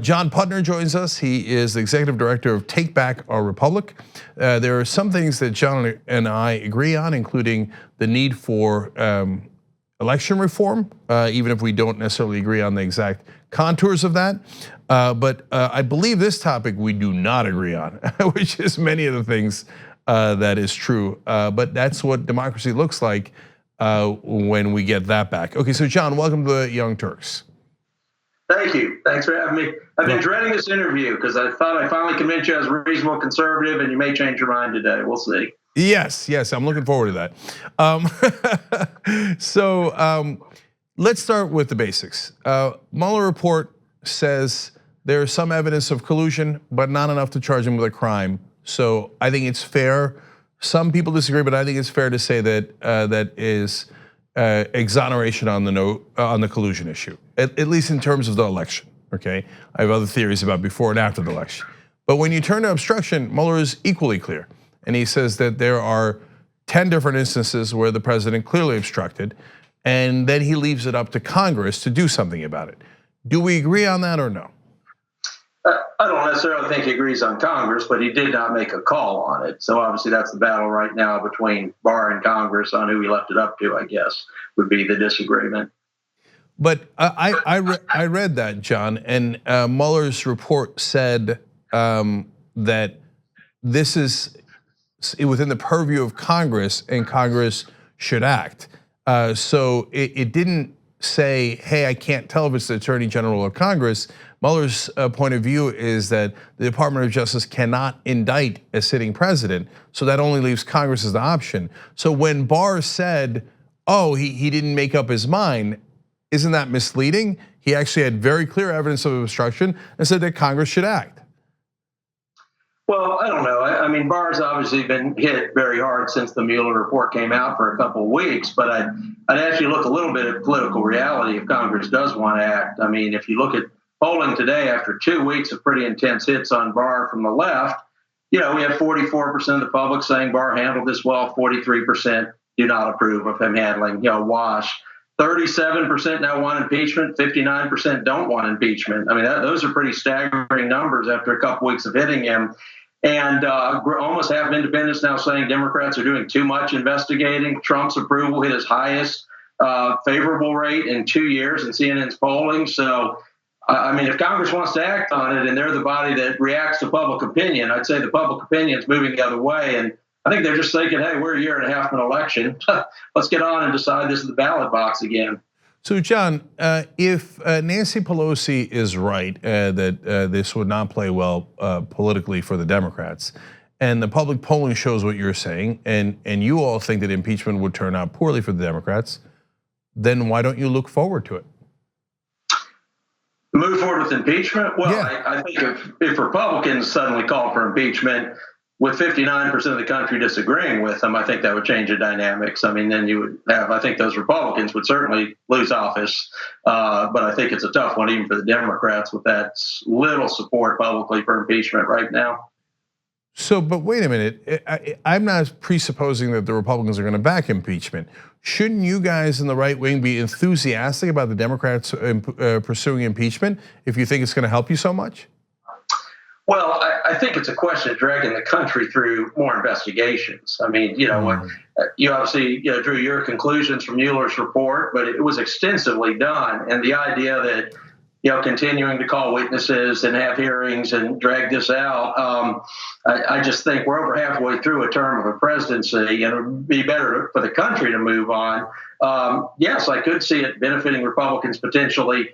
John Pudner joins us. He is the executive director of Take Back Our Republic. There are some things that John and I agree on, including the need for election reform, even if we don't necessarily agree on the exact contours of that. But I believe this topic we do not agree on, which is many of the things that is true. But that's what democracy looks like when we get that back. Okay, so John, welcome to the Young Turks. Thank you. Thanks for having me. I've been dreading this interview because I thought I finally convinced you as a reasonable conservative, and you may change your mind today. We'll see. Yes, I'm looking forward to that. So let's start with the basics. Mueller report says there is some evidence of collusion, but not enough to charge him with a crime. So I think it's fair. Some people disagree, but I think it's fair to say that that is exoneration on the collusion issue, at least in terms of the election. Okay, I have other theories about before and after the election. But when you turn to obstruction, Mueller is equally clear. And he says that there are 10 different instances where the president clearly obstructed, and then he leaves it up to Congress to do something about it. Do we agree on that or no? I don't necessarily think he agrees on Congress, but he did not make a call on it. So obviously that's the battle right now between Barr and Congress on who he left it up to, I guess, would be the disagreement. But I read that, John, and Mueller's report said that this is within the purview of Congress, and Congress should act. So it didn't say, hey, I can't tell if it's the Attorney General or Congress. Mueller's point of view is that the Department of Justice cannot indict a sitting president, so that only leaves Congress as the option. So when Barr said, oh, he didn't make up his mind, isn't that misleading? He actually had very clear evidence of obstruction and said that Congress should act. Well, I don't know. I mean, Barr's obviously been hit very hard since the Mueller report came out for a couple of weeks, but I'd actually look a little bit at political reality if Congress does want to act. I mean, if you look at polling today after 2 weeks of pretty intense hits on Barr from the left, we have 44% of the public saying Barr handled this well, 43% do not approve of him handling, Wash. 37% now want impeachment, 59% don't want impeachment. I mean, those are pretty staggering numbers after a couple weeks of hitting him. And almost half of independents now saying Democrats are doing too much investigating. Trump's approval hit his highest favorable rate in 2 years in CNN's polling. So, I mean, if Congress wants to act on it and they're the body that reacts to public opinion, I'd say the public opinion is moving the other way. And I think they're just thinking, hey, we're a year and a half from an election. Let's get on and decide this is the ballot box again. So, John, if Nancy Pelosi is right that this would not play well politically for the Democrats, and the public polling shows what you're saying, and you all think that impeachment would turn out poorly for the Democrats, then why don't you look forward to it? Move forward with impeachment? Well, yeah. I think if Republicans suddenly call for impeachment, with 59% of the country disagreeing with them, I think that would change the dynamics. I mean, then you would have, I think those Republicans would certainly lose office. But I think it's a tough one, even for the Democrats, with that little support publicly for impeachment right now. So, but wait a minute. I'm not presupposing that the Republicans are going to back impeachment. Shouldn't you guys in the right wing be enthusiastic about the Democrats pursuing impeachment if you think it's going to help you so much? Well, I think it's a question of dragging the country through more investigations. I mean, you obviously drew your conclusions from Mueller's report, but it was extensively done. And the idea that, continuing to call witnesses and have hearings and drag this out, I just think we're over halfway through a term of a presidency, and it would be better for the country to move on. Yes, I could see it benefiting Republicans potentially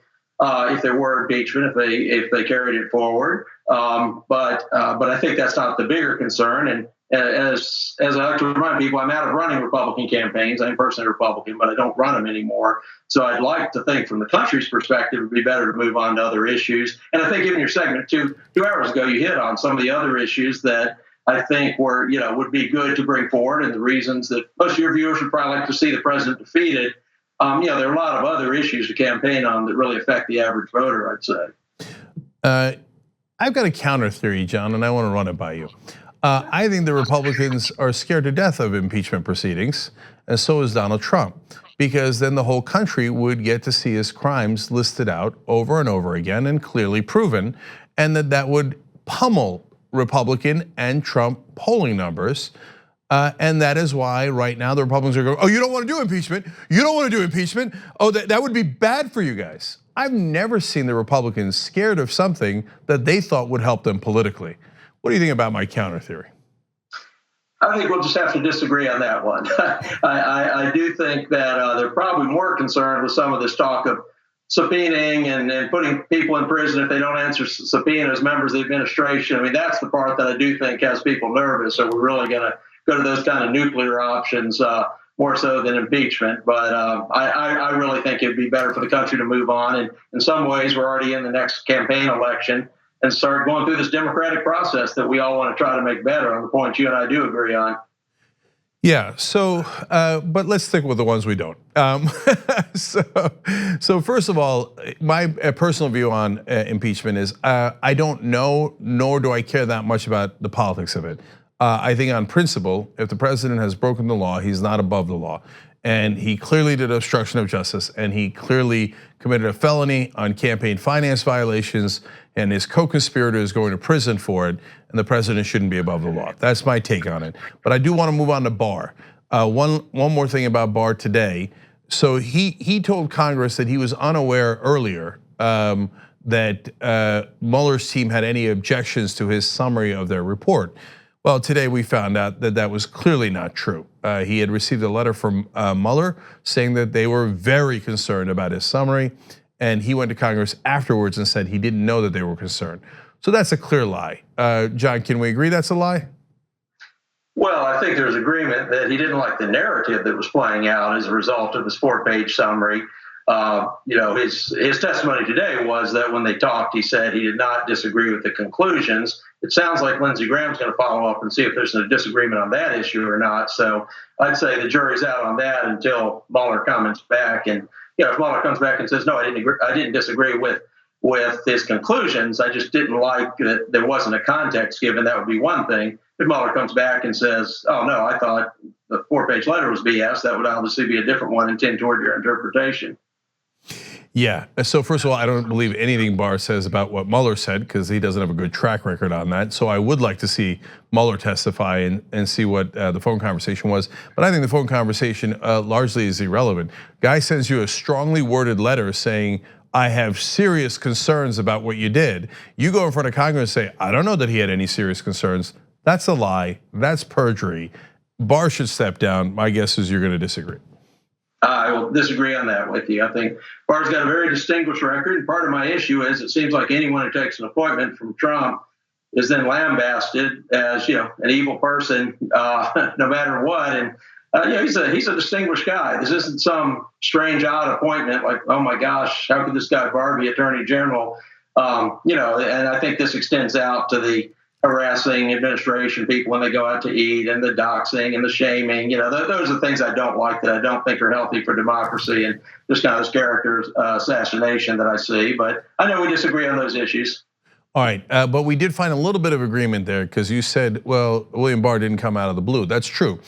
if there were impeachment, if they carried it forward. But I think that's not the bigger concern. And as I like to remind people, I'm out of running Republican campaigns. I'm personally a Republican, but I don't run them anymore. So I'd like to think from the country's perspective, it would be better to move on to other issues. And I think in your segment two hours ago, you hit on some of the other issues that I think would be good to bring forward, and the reasons that most of your viewers would probably like to see the president defeated. There are a lot of other issues to campaign on that really affect the average voter, I'd say. I've got a counter theory, John, and I want to run it by you. I think the Republicans are scared to death of impeachment proceedings, and so is Donald Trump. because then the whole country would get to see his crimes listed out over and over again and clearly proven, and that would pummel Republican and Trump polling numbers. And that is why right now the Republicans are going, oh, you don't want to do impeachment? You don't want to do impeachment? Oh, that would be bad for you guys. I've never seen the Republicans scared of something that they thought would help them politically. What do you think about my counter theory? I think we'll just have to disagree on that one. I do think that they're probably more concerned with some of this talk of subpoenaing and putting people in prison if they don't answer subpoenas, members of the administration. I mean, that's the part that I do think has people nervous. So we're really going to go to those kind of nuclear options more so than impeachment. But I really think it'd be better for the country to move on. And in some ways, we're already in the next campaign election and start going through this democratic process that we all want to try to make better on the points you and I do agree on. Yeah, so, but let's stick with the ones we don't. So first of all, my personal view on impeachment is I don't know, nor do I care that much about the politics of it. I think on principle, if the president has broken the law, he's not above the law. And he clearly did obstruction of justice, and he clearly committed a felony on campaign finance violations, and his co-conspirator is going to prison for it, and the president shouldn't be above the law. That's my take on it. But I do want to move on to Barr. One more thing about Barr today. So he told Congress that he was unaware earlier that Mueller's team had any objections to his summary of their report. Well, today we found out that that was clearly not true. He had received a letter from Mueller saying that they were very concerned about his summary, and he went to Congress afterwards and said he didn't know that they were concerned. So that's a clear lie. John, can we agree that's a lie? Well, I think there's agreement that he didn't like the narrative that was playing out as a result of his 4-page summary. His testimony today was that when they talked, he said he did not disagree with the conclusions. It sounds like Lindsey Graham's going to follow up and see if there's a disagreement on that issue or not. So I'd say the jury's out on that until Mueller comments back. And if Mueller comes back and says, no, I didn't disagree with his conclusions, I just didn't like that there wasn't a context given, that would be one thing. If Mueller comes back and says, oh, no, I thought the 4-page letter was BS, that would obviously be a different one and tend toward your interpretation. Yeah, so first of all, I don't believe anything Barr says about what Mueller said because he doesn't have a good track record on that. So I would like to see Mueller testify and see what the phone conversation was. But I think the phone conversation largely is irrelevant. Guy sends you a strongly worded letter saying, I have serious concerns about what you did. You go in front of Congress and say, I don't know that he had any serious concerns. That's a lie, that's perjury. Barr should step down. My guess is you're going to disagree. I will disagree on that with you. I think Barr's got a very distinguished record. And part of my issue is it seems like anyone who takes an appointment from Trump is then lambasted as an evil person, no matter what. And he's a distinguished guy. This isn't some strange odd appointment like, oh my gosh, how could this guy Barr be Attorney General? And I think this extends out to the harassing administration people when they go out to eat, and the doxing and the shaming. Those are things I don't like, that I don't think are healthy for democracy, and just kind of this character assassination that I see. But I know we disagree on those issues. All right, but we did find a little bit of agreement there because you said, well, William Barr didn't come out of the blue. That's true.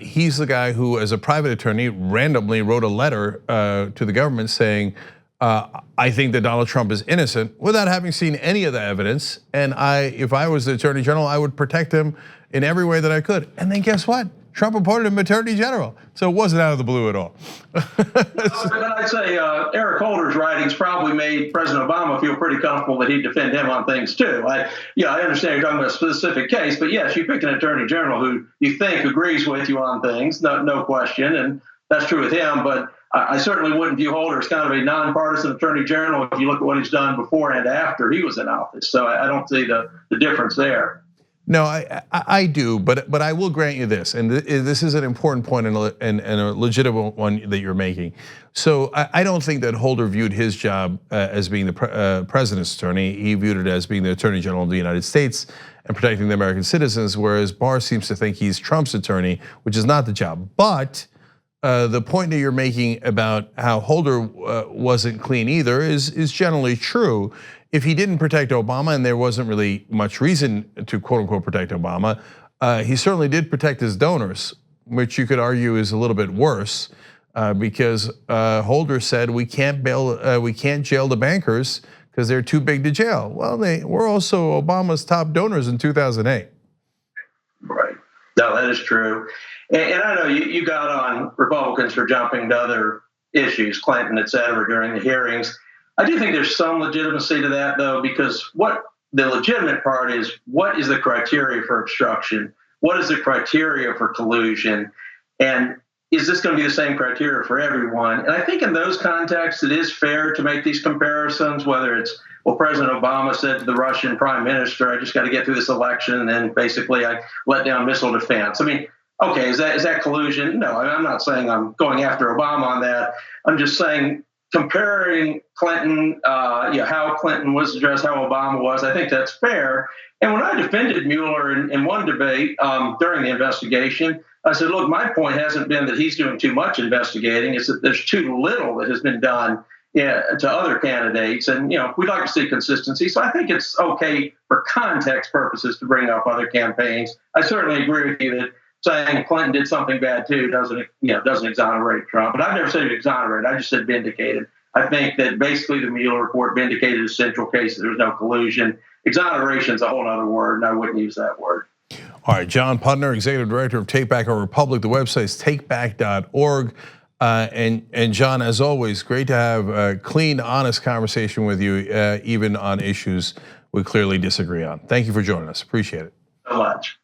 He's the guy who, as a private attorney, randomly wrote a letter to the government saying, I think that Donald Trump is innocent without having seen any of the evidence. And if I was the Attorney General, I would protect him in every way that I could. And then guess what? Trump appointed him Attorney General. So it wasn't out of the blue at all. I'd say Eric Holder's writings probably made President Obama feel pretty comfortable that he'd defend him on things too. I understand you're talking about a specific case, but yes, you pick an Attorney General who you think agrees with you on things, no question. And that's true with him, but I certainly wouldn't view Holder as kind of a nonpartisan Attorney General if you look at what he's done before and after he was in office. So I don't see the difference there. No, I do, but I will grant you this, and this is an important point and a legitimate one that you're making. So I don't think that Holder viewed his job as being the president's attorney. He viewed it as being the Attorney General of the United States and protecting the American citizens, whereas Barr seems to think he's Trump's attorney, which is not the job. But the point that you're making about how Holder wasn't clean either is generally true. If he didn't protect Obama, and there wasn't really much reason to quote unquote protect Obama, he certainly did protect his donors, which you could argue is a little bit worse. because Holder said we can't jail the bankers because they're too big to jail. Well, they were also Obama's top donors in 2008. Right. No, that is true. And I know you got on Republicans for jumping to other issues, Clinton, et cetera, during the hearings. I do think there's some legitimacy to that, though, because what the legitimate part is, what is the criteria for obstruction? What is the criteria for collusion? And is this going to be the same criteria for everyone? And I think in those contexts, it is fair to make these comparisons, whether it's, well, President Obama said to the Russian prime minister, I just got to get through this election, and then basically I let down missile defense. I mean, okay, is that collusion? No, I'm not saying I'm going after Obama on that. I'm just saying comparing Clinton, how Clinton was addressed, how Obama was, I think that's fair. And when I defended Mueller in one debate during the investigation, I said, look, my point hasn't been that he's doing too much investigating. It's that there's too little that has been done to other candidates. And, we'd like to see consistency. So I think it's okay for context purposes to bring up other campaigns. I certainly agree with you that saying Clinton did something bad too doesn't exonerate Trump. But I've never said exonerate. I just said vindicated. I think that basically the Mueller report vindicated the central case that there was no collusion. Exoneration is a whole other word, and I wouldn't use that word. All right, John Pudner, Executive Director of Take Back Our Republic. The website is takeback.org. And John, as always, great to have a clean, honest conversation with you, even on issues we clearly disagree on. Thank you for joining us. Appreciate it. So much.